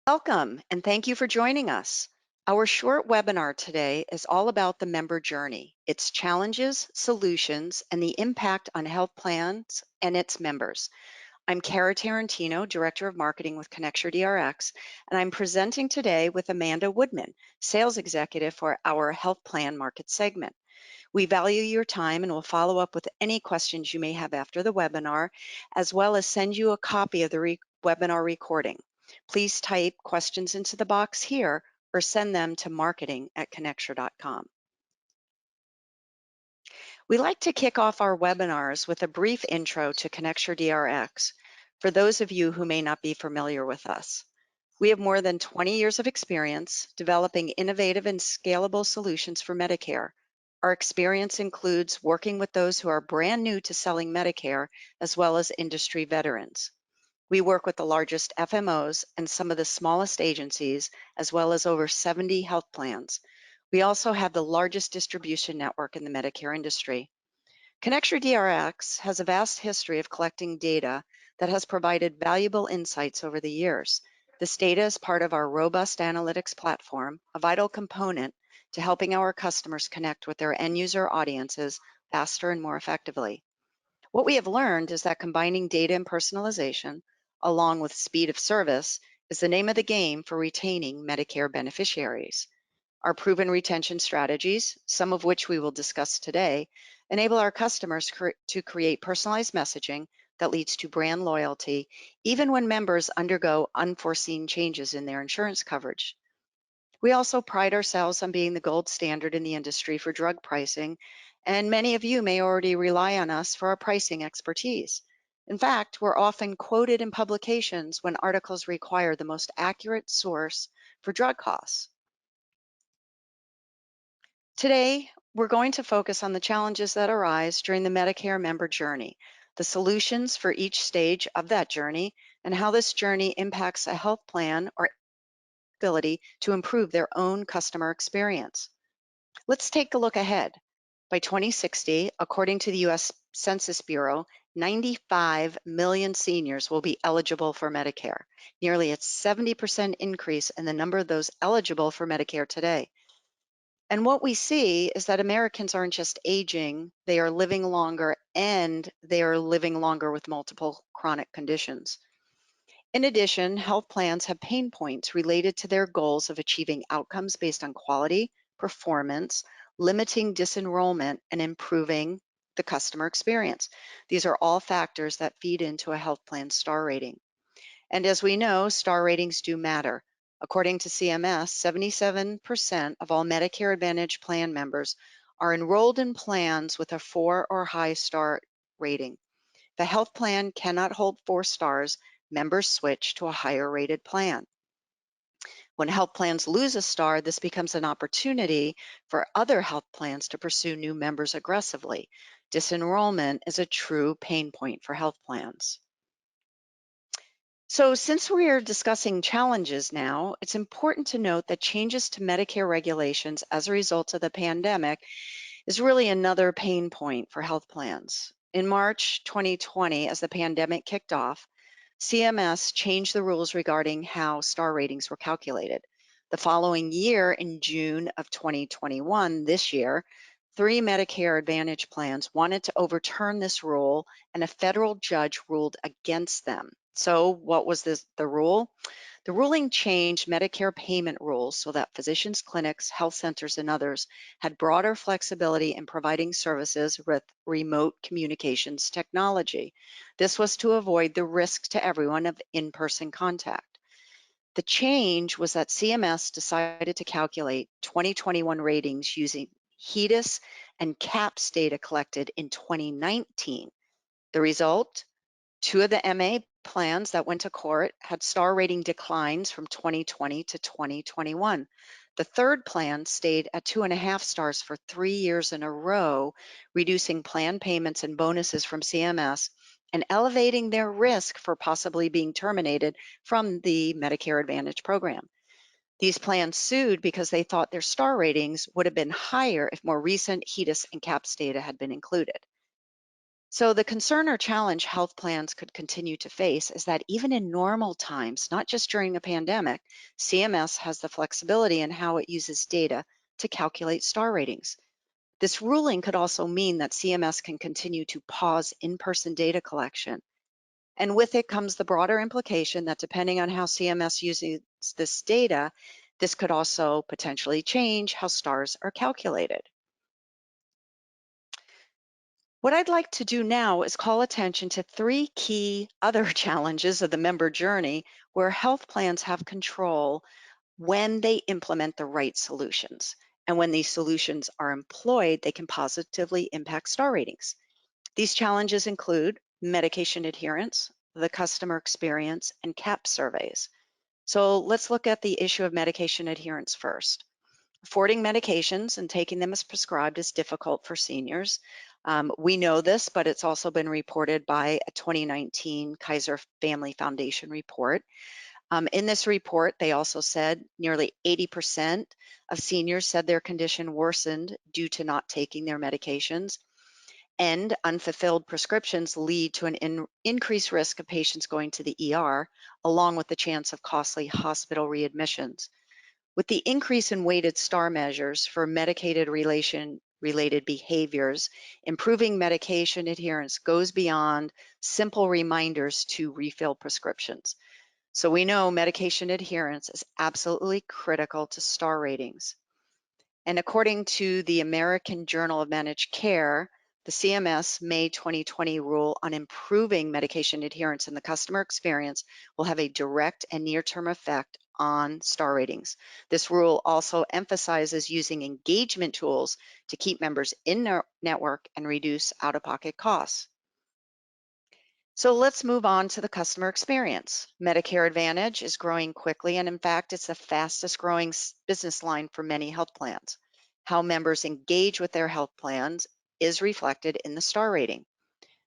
Welcome, and thank you for joining us. Our short webinar today is all about the member journey, its challenges, solutions, and the impact on health plans and its members. I'm Kara Tarantino, Director of Marketing with ConnectYourDRX, and I'm presenting today with Amanda Woodman, Sales Executive for our Health Plan Market segment. We value your time and will follow up with any questions you may have after the webinar, as well as send you a copy of the webinar recording. Please type questions into the box here or send them to marketing@connecture.com. We like to kick off our webinars with a brief intro to ConnectYourDRX for those of you who may not be familiar with us. We have more than 20 years of experience developing innovative and scalable solutions for Medicare. Our experience includes working with those who are brand new to selling Medicare, as well as industry veterans. We work with the largest FMOs and some of the smallest agencies, as well as over 70 health plans. We also have the largest distribution network in the Medicare industry. ConnectYourDRX has a vast history of collecting data that has provided valuable insights over the years. This data is part of our robust analytics platform, a vital component to helping our customers connect with their end user audiences faster and more effectively. What we have learned is that combining data and personalization, along with speed of service, is the name of the game for retaining Medicare beneficiaries. Our proven retention strategies, some of which we will discuss today, enable our customers to create personalized messaging that leads to brand loyalty, even when members undergo unforeseen changes in their insurance coverage. We also pride ourselves on being the gold standard in the industry for drug pricing, and many of you may already rely on us for our pricing expertise. In fact, we're often quoted in publications when articles require the most accurate source for drug costs. Today, we're going to focus on the challenges that arise during the Medicare member journey, the solutions for each stage of that journey, and how this journey impacts a health plan or ability to improve their own customer experience. Let's take a look ahead. By 2060, according to the U.S. Census Bureau, 95 million seniors will be eligible for Medicare, nearly a 70% increase in the number of those eligible for Medicare today. And what we see is that Americans aren't just aging, they are living longer, and they are living longer with multiple chronic conditions. In addition, health plans have pain points related to their goals of achieving outcomes based on quality, performance, limiting disenrollment, and improving the customer experience. These are all factors that feed into a health plan star rating. And as we know, star ratings do matter. According to CMS, 77% of all Medicare Advantage plan members are enrolled in plans with a 4 or high star rating. If a health plan cannot hold 4 stars, members switch to a higher rated plan. When health plans lose a star, this becomes an opportunity for other health plans to pursue new members aggressively. Disenrollment is a true pain point for health plans. So since we are discussing challenges now, it's important to note that changes to Medicare regulations as a result of the pandemic is really another pain point for health plans. In March 2020, as the pandemic kicked off, CMS changed the rules regarding how star ratings were calculated. The following year, in June of 2021, this year, 3 Medicare Advantage plans wanted to overturn this rule, and a federal judge ruled against them. So what was the rule? The ruling changed Medicare payment rules so that physicians, clinics, health centers, and others had broader flexibility in providing services with remote communications technology. This was to avoid the risk to everyone of in-person contact. The change was that CMS decided to calculate 2021 ratings using HEDIS and CAHPS data collected in 2019. The result? 2 of the MA plans that went to court had star rating declines from 2020 to 2021. The third plan stayed at 2.5 stars for 3 years in a row, reducing plan payments and bonuses from CMS and elevating their risk for possibly being terminated from the Medicare Advantage program. These plans sued because they thought their star ratings would have been higher if more recent HEDIS and CAHPS data had been included. So the concern or challenge health plans could continue to face is that even in normal times, not just during a pandemic, CMS has the flexibility in how it uses data to calculate star ratings. This ruling could also mean that CMS can continue to pause in-person data collection. And with it comes the broader implication that depending on how CMS uses this data, this could also potentially change how stars are calculated. What I'd like to do now is call attention to three key other challenges of the member journey where health plans have control when they implement the right solutions. And when these solutions are employed, they can positively impact star ratings. These challenges include medication adherence, the customer experience, and CAP surveys. So let's look at the issue of medication adherence first. Affording medications and taking them as prescribed is difficult for seniors. We know this, but it's also been reported by a 2019 Kaiser Family Foundation report. In this report, they also said nearly 80% of seniors said their condition worsened due to not taking their medications, and unfulfilled prescriptions lead to an increased risk of patients going to the ER, along with the chance of costly hospital readmissions. With the increase in weighted star measures for medicated related behaviors, improving medication adherence goes beyond simple reminders to refill prescriptions. So we know medication adherence is absolutely critical to star ratings. And according to the American Journal of Managed Care, the CMS May 2020 rule on improving medication adherence in the customer experience will have a direct and near-term effect on star ratings. This rule also emphasizes using engagement tools to keep members in their network and reduce out-of-pocket costs. So let's move on to the customer experience. Medicare Advantage is growing quickly, and in fact, it's the fastest growing business line for many health plans. How members engage with their health plans is reflected in the star rating.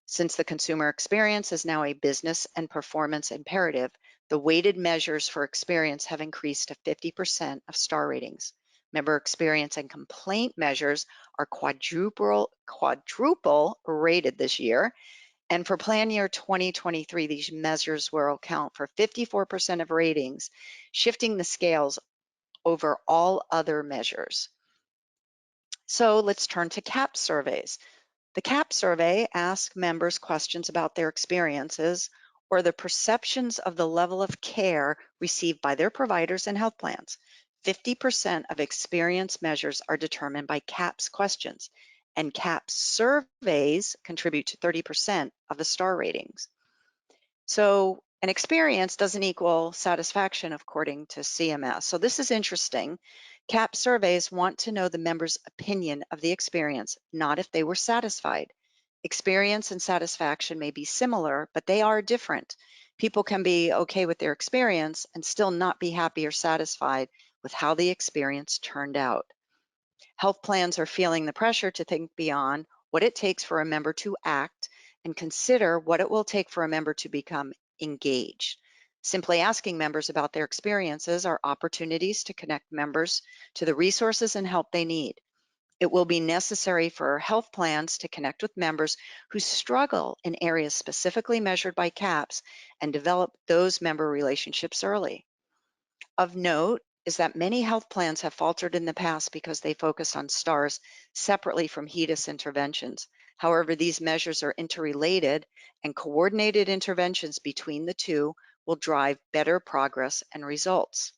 Since the consumer experience is now a business and performance imperative, the weighted measures for experience have increased to 50% of star ratings. Member experience and complaint measures are quadruple rated this year. And for plan year 2023, these measures will account for 54% of ratings, shifting the scales over all other measures. So let's turn to CAP surveys. The CAP survey asks members questions about their experiences or the perceptions of the level of care received by their providers and health plans. 50% of experience measures are determined by CAPS questions, and CAPS surveys contribute to 30% of the star ratings. So an experience doesn't equal satisfaction according to CMS. So this is interesting. CAP surveys want to know the member's opinion of the experience, not if they were satisfied. Experience and satisfaction may be similar, but they are different. People can be okay with their experience and still not be happy or satisfied with how the experience turned out. Health plans are feeling the pressure to think beyond what it takes for a member to act and consider what it will take for a member to become engaged. Simply asking members about their experiences are opportunities to connect members to the resources and help they need. It will be necessary for health plans to connect with members who struggle in areas specifically measured by CAPS and develop those member relationships early. Of note is that many health plans have faltered in the past because they focused on stars separately from HEDIS interventions. However, these measures are interrelated, and coordinated interventions between the two will drive better progress and results.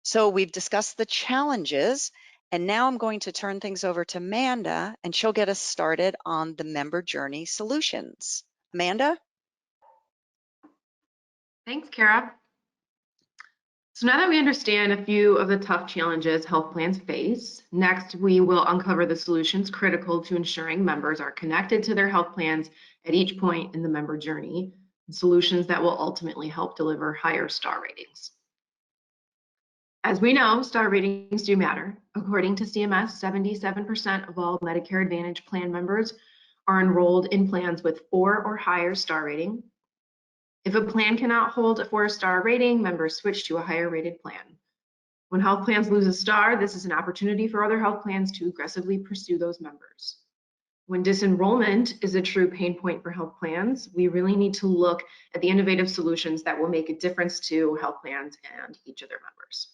So we've discussed the challenges, and now I'm going to turn things over to Amanda, and she'll get us started on the member journey solutions. Amanda? Thanks, Kara. So now that we understand a few of the tough challenges health plans face, next we will uncover the solutions critical to ensuring members are connected to their health plans at each point in the member journey, and solutions that will ultimately help deliver higher star ratings. As we know, star ratings do matter. According to CMS, 77% of all Medicare Advantage plan members are enrolled in plans with 4 or higher star rating. If a plan cannot hold a 4-star rating, members switch to a higher rated plan. When health plans lose a star, this is an opportunity for other health plans to aggressively pursue those members. When disenrollment is a true pain point for health plans, we really need to look at the innovative solutions that will make a difference to health plans and each of their members.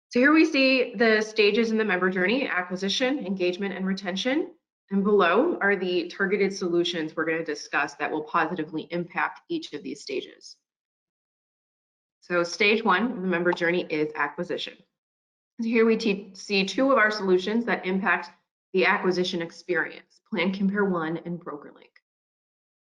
So here we see the stages in the member journey: acquisition, engagement, and retention. And below are the targeted solutions we're going to discuss that will positively impact each of these stages. So stage one of the member journey is acquisition. So here we see two of our solutions that impact the acquisition experience: Plan Compare One and BrokerLink.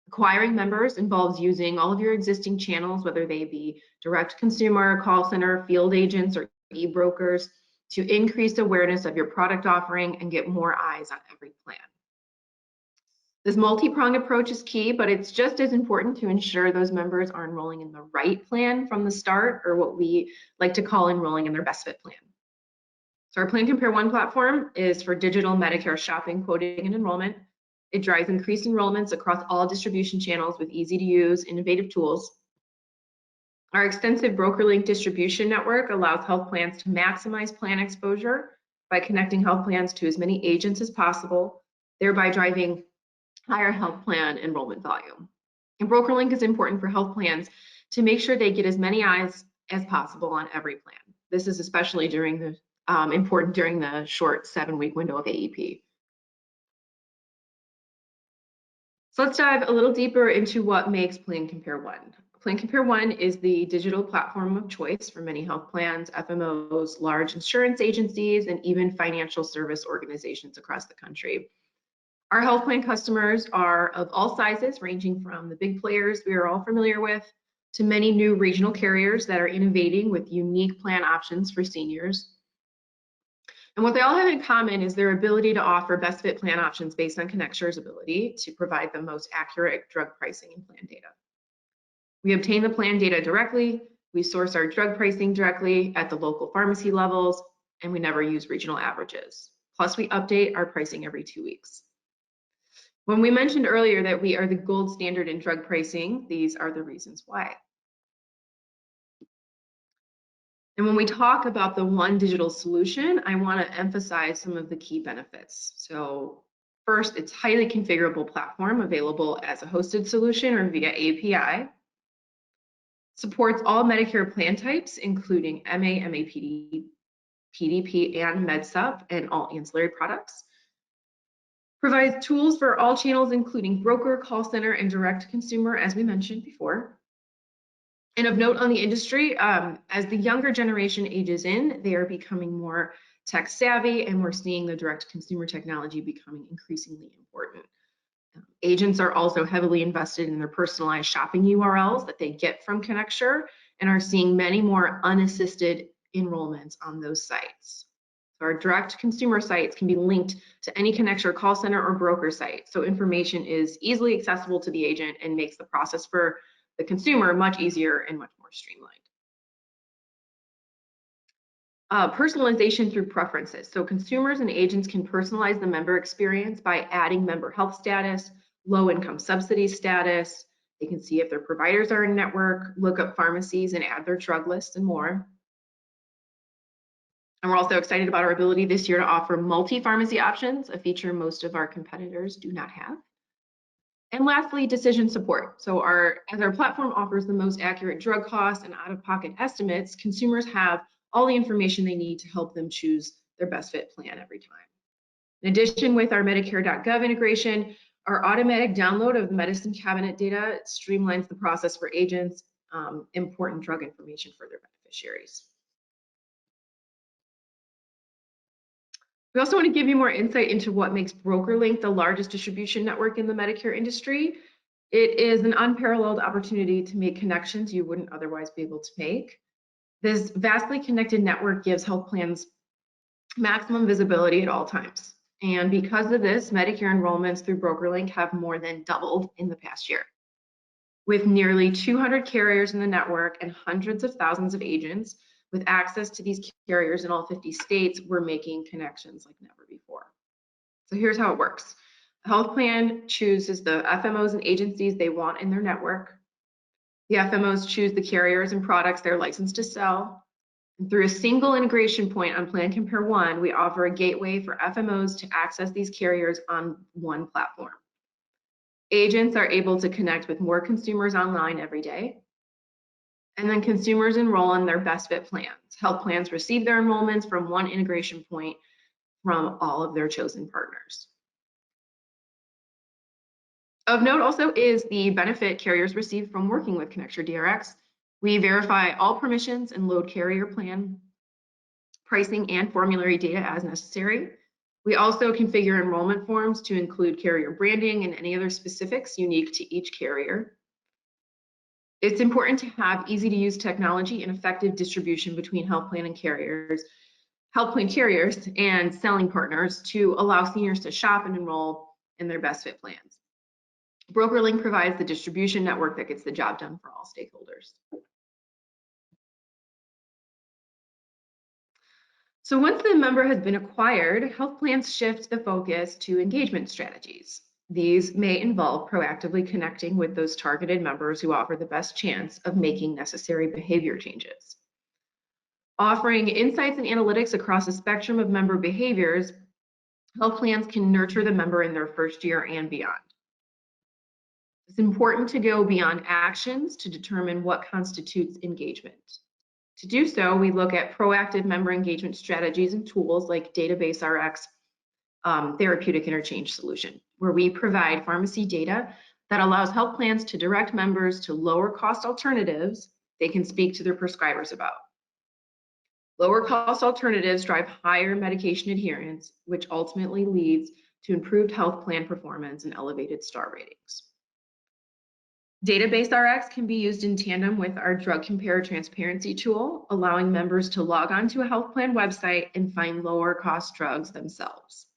Acquiring members involves using all of your existing channels, whether they be direct consumer, call center, field agents, or e-brokers, to increase awareness of your product offering and get more eyes on every plan. This multi-pronged approach is key, but it's just as important to ensure those members are enrolling in the right plan from the start, or what we like to call enrolling in their best fit plan. So our Plan Compare One platform is for digital Medicare shopping, quoting, and enrollment. It drives increased enrollments across all distribution channels with easy to use, innovative tools. Our extensive BrokerLink distribution network allows health plans to maximize plan exposure by connecting health plans to as many agents as possible, thereby driving higher health plan enrollment volume. And BrokerLink is important for health plans to make sure they get as many eyes as possible on every plan. This is especially important during the short 7-week window of AEP. So let's dive a little deeper into what makes Plan Compare One. Plan Compare One is the digital platform of choice for many health plans, FMOs, large insurance agencies, and even financial service organizations across the country. Our health plan customers are of all sizes, ranging from the big players we are all familiar with to many new regional carriers that are innovating with unique plan options for seniors. And what they all have in common is their ability to offer best fit plan options based on ConnectSure's ability to provide the most accurate drug pricing and plan data. We obtain the plan data directly, we source our drug pricing directly at the local pharmacy levels, and we never use regional averages. Plus, we update our pricing every 2 weeks. When we mentioned earlier that we are the gold standard in drug pricing, these are the reasons why. And when we talk about the one digital solution, I want to emphasize some of the key benefits. So first, it's highly configurable platform available as a hosted solution or via API. Supports all Medicare plan types, including MA, MAPD, PDP, and MedSup, and all ancillary products. Provides tools for all channels, including broker, call center, and direct consumer, as we mentioned before. And of note on the industry, as the younger generation ages in, they are becoming more tech savvy, and we're seeing the direct consumer technology becoming increasingly important. Agents are also heavily invested in their personalized shopping URLs that they get from ConnectSure, and are seeing many more unassisted enrollments on those sites. So our direct consumer sites can be linked to any ConnectSure call center or broker site, so information is easily accessible to the agent and makes the process for the consumer much easier and much more streamlined. Personalization through preferences. So consumers and agents can personalize the member experience by adding member health status, low income subsidy status. They can see if their providers are in network, look up pharmacies and add their drug list, and more. And we're also excited about our ability this year to offer multi-pharmacy options, a feature most of our competitors do not have. And lastly, decision support. So as our platform offers the most accurate drug costs and out-of-pocket estimates, consumers have all the information they need to help them choose their best fit plan every time. In addition, with our Medicare.gov integration, our automatic download of the medicine cabinet data streamlines the process for agents, important drug information for their beneficiaries. We also want to give you more insight into what makes BrokerLink the largest distribution network in the Medicare industry. It is an unparalleled opportunity to make connections you wouldn't otherwise be able to make. This vastly connected network gives health plans maximum visibility at all times. And because of this, Medicare enrollments through BrokerLink have more than doubled in the past year. With nearly 200 carriers in the network and hundreds of thousands of agents, with access to these carriers in all 50 states, we're making connections like never before. So here's how it works. The health plan chooses the FMOs and agencies they want in their network. The FMOs choose the carriers and products they're licensed to sell. And through a single integration point on Plan Compare One, we offer a gateway for FMOs to access these carriers on one platform. Agents are able to connect with more consumers online every day. And then consumers enroll in their best fit plans. Health plans receive their enrollments from one integration point from all of their chosen partners. Of note also is the benefit carriers receive from working with ConnectYourDRX. We verify all permissions and load carrier plan pricing and formulary data as necessary. We also configure enrollment forms to include carrier branding and any other specifics unique to each carrier. It's important to have easy to use technology and effective distribution between health plan carriers and selling partners to allow seniors to shop and enroll in their best fit plans. BrokerLink provides the distribution network that gets the job done for all stakeholders. So once the member has been acquired, health plans shift the focus to engagement strategies. These may involve proactively connecting with those targeted members who offer the best chance of making necessary behavior changes. Offering insights and analytics across a spectrum of member behaviors, health plans can nurture the member in their first year and beyond. It's important to go beyond actions to determine what constitutes engagement. To do so, we look at proactive member engagement strategies and tools like DatabaseRx Therapeutic Interchange solution, where we provide pharmacy data that allows health plans to direct members to lower cost alternatives they can speak to their prescribers about. Lower cost alternatives drive higher medication adherence, which ultimately leads to improved health plan performance and elevated star ratings. DatabaseRx can be used in tandem with our drug compare transparency tool, allowing members to log on to a health plan website and find lower cost drugs themselves.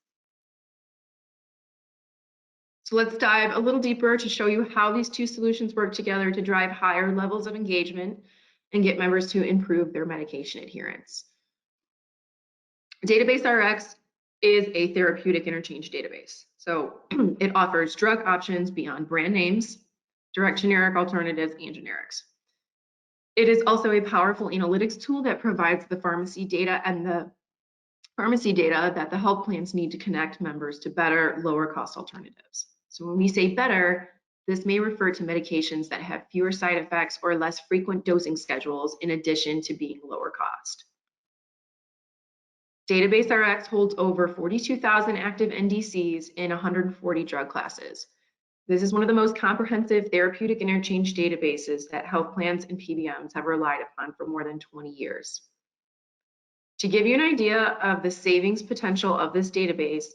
So let's dive a little deeper to show you how these two solutions work together to drive higher levels of engagement and get members to improve their medication adherence. DatabaseRx is a therapeutic interchange database. So it offers drug options beyond brand names, direct generic alternatives, and generics. It is also a powerful analytics tool that provides the pharmacy data that the health plans need to connect members to better, lower cost alternatives. So when we say better, this may refer to medications that have fewer side effects or less frequent dosing schedules in addition to being lower cost. DatabaseRx holds over 42,000 active NDCs in 140 drug classes. This is one of the most comprehensive therapeutic interchange databases that health plans and PBMs have relied upon for more than 20 years. To give you an idea of the savings potential of this database,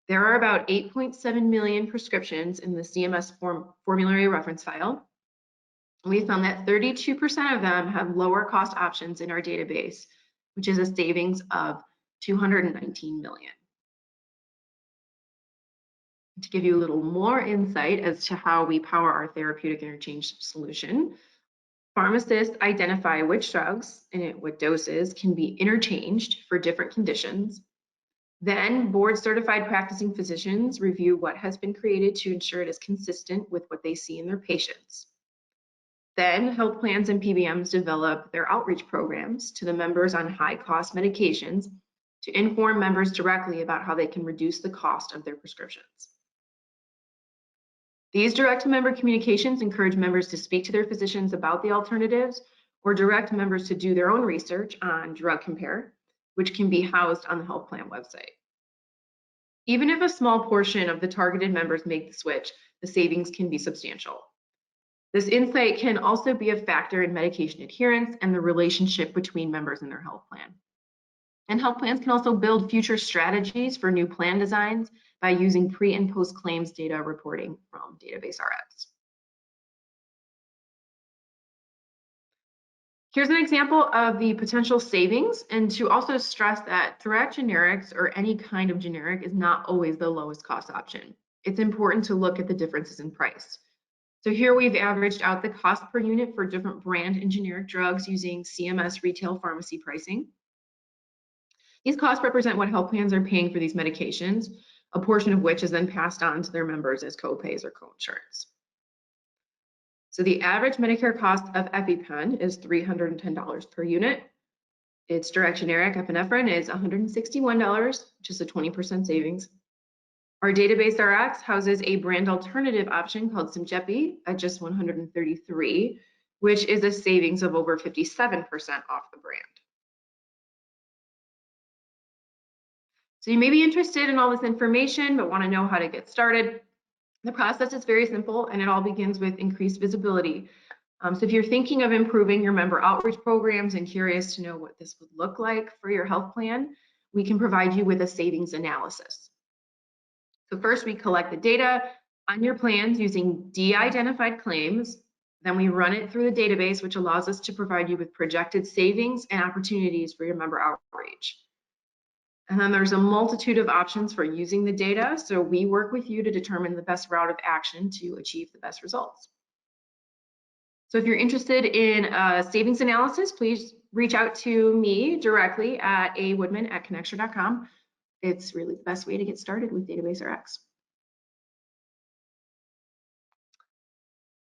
there are about 8.7 million prescriptions in the CMS formulary reference file. We found that 32% of them have lower cost options in our database, which is a savings of 219 million. To give you a little more insight as to how we power our therapeutic interchange solution, pharmacists identify which drugs and at what doses can be interchanged for different conditions. Then board certified practicing physicians review what has been created to ensure it is consistent with what they see in their patients. Then health plans and PBMs develop their outreach programs to the members on high cost medications to inform members directly about how they can reduce the cost of their prescriptions. These direct member communications encourage members to speak to their physicians about the alternatives or direct members to do their own research on drug compare, which can be housed on the health plan website. Even if a small portion of the targeted members make the switch, the savings can be substantial. This insight can also be a factor in medication adherence and the relationship between members and their health plan. And health plans can also build future strategies for new plan designs by using pre and post claims data reporting from DatabaseRx. Here's an example of the potential savings, and to also stress that direct generics or any kind of generic is not always the lowest cost option. It's important to look at the differences in price. So here we've averaged out the cost per unit for different brand and generic drugs using CMS retail pharmacy pricing. These costs represent what health plans are paying for these medications, a portion of which is then passed on to their members as co-pays or co-insurance. So the average Medicare cost of EpiPen is $310 per unit. Its direct generic epinephrine is $161, which is a 20% savings. Our database RX houses a brand alternative option called Simjepi at just $133, which is a savings of over 57% off the brand. So you may be interested in all this information, but want to know how to get started. The process is very simple, and it all begins with increased visibility. So if you're thinking of improving your member outreach programs and curious to know what this would look like for your health plan, we can provide you with a savings analysis. So first, we collect the data on your plans using de-identified claims. Then we run it through the database, which allows us to provide you with projected savings and opportunities for your member outreach. And then there's a multitude of options for using the data. So we work with you to determine the best route of action to achieve the best results. So if you're interested in a savings analysis, please reach out to me directly at awoodman@connectyyourdrx.com. It's really the best way to get started with Database RX.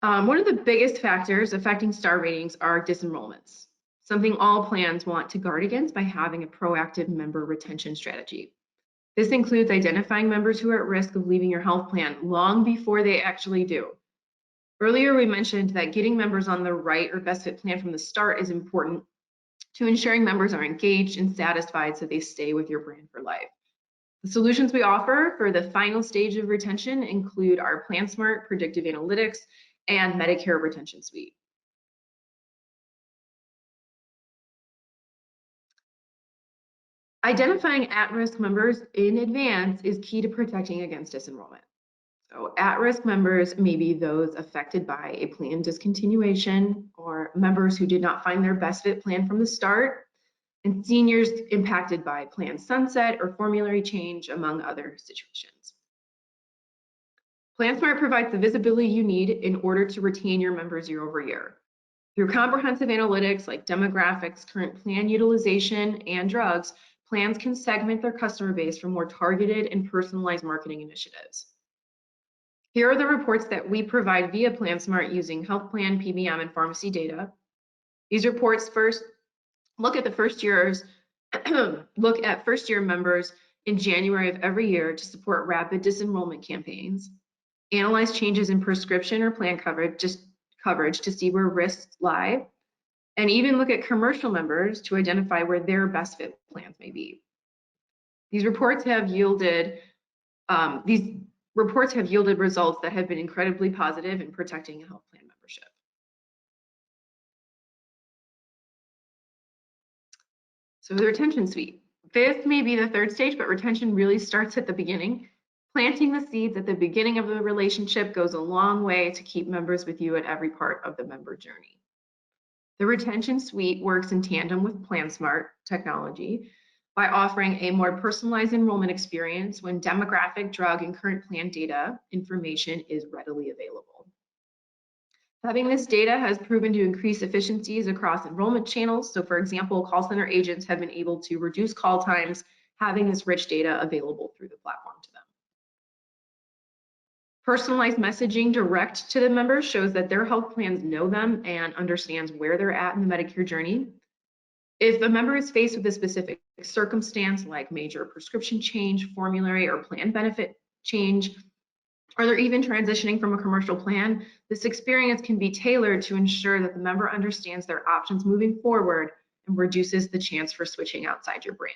One of the biggest factors affecting star ratings are disenrollments, something all plans want to guard against by having a proactive member retention strategy. This includes identifying members who are at risk of leaving your health plan long before they actually do. Earlier, we mentioned that getting members on the right or best fit plan from the start is important to ensuring members are engaged and satisfied so they stay with your brand for life. The solutions we offer for the final stage of retention include our PlanSmart predictive analytics and Medicare retention suite. Identifying at-risk members in advance is key to protecting against disenrollment. So at-risk members may be those affected by a plan discontinuation or members who did not find their best fit plan from the start, and seniors impacted by plan sunset or formulary change, among other situations. PlanSmart provides the visibility you need in order to retain your members year over year. Through comprehensive analytics like demographics, current plan utilization, and drugs, plans can segment their customer base for more targeted and personalized marketing initiatives. Here are the reports that we provide via PlanSmart using health plan, PBM, and pharmacy data. These reports first look at first year members in January of every year to support rapid disenrollment campaigns, analyze changes in prescription or plan coverage to see where risks lie, and even look at commercial members to identify where their best fit plans may be. These reports have yielded results that have been incredibly positive in protecting a health plan membership. So the retention suite. This may be the third stage, but retention really starts at the beginning. Planting the seeds at the beginning of the relationship goes a long way to keep members with you at every part of the member journey. The retention suite works in tandem with PlanSmart technology by offering a more personalized enrollment experience when demographic, drug, and current plan data information is readily available. Having this data has proven to increase efficiencies across enrollment channels. So for example, call center agents have been able to reduce call times having this rich data available through the platform to them. Personalized messaging direct to the members shows that their health plans know them and understands where they're at in the Medicare journey. If a member is faced with a specific circumstance like major prescription change, formulary, or plan benefit change, or they're even transitioning from a commercial plan, this experience can be tailored to ensure that the member understands their options moving forward and reduces the chance for switching outside your brand.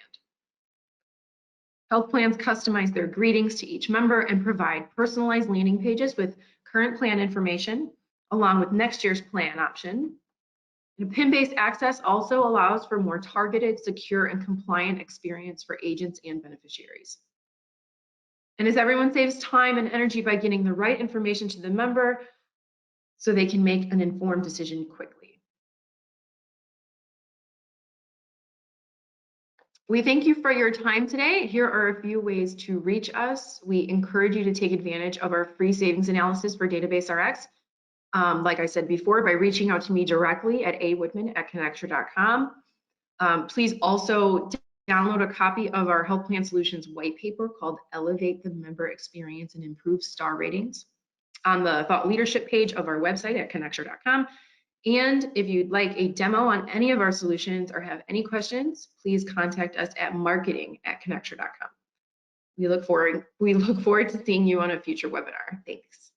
Health plans customize their greetings to each member and provide personalized landing pages with current plan information, along with next year's plan option. And PIN-based access also allows for more targeted, secure, and compliant experience for agents and beneficiaries. And as everyone saves time and energy by getting the right information to the member so they can make an informed decision quickly. We thank you for your time today. Here are a few ways to reach us. We encourage you to take advantage of our free savings analysis for Database RX. Like I said before, by reaching out to me directly at awoodman@connectyyourdrx.com. Please also download a copy of our Health Plan Solutions white paper called Elevate the Member Experience and Improve Star Ratings on the Thought Leadership page of our website at connectyyourdrx.com. And if you'd like a demo on any of our solutions or have any questions, please contact us at marketing@connectyour.com. We look forward to seeing you on a future webinar. Thanks.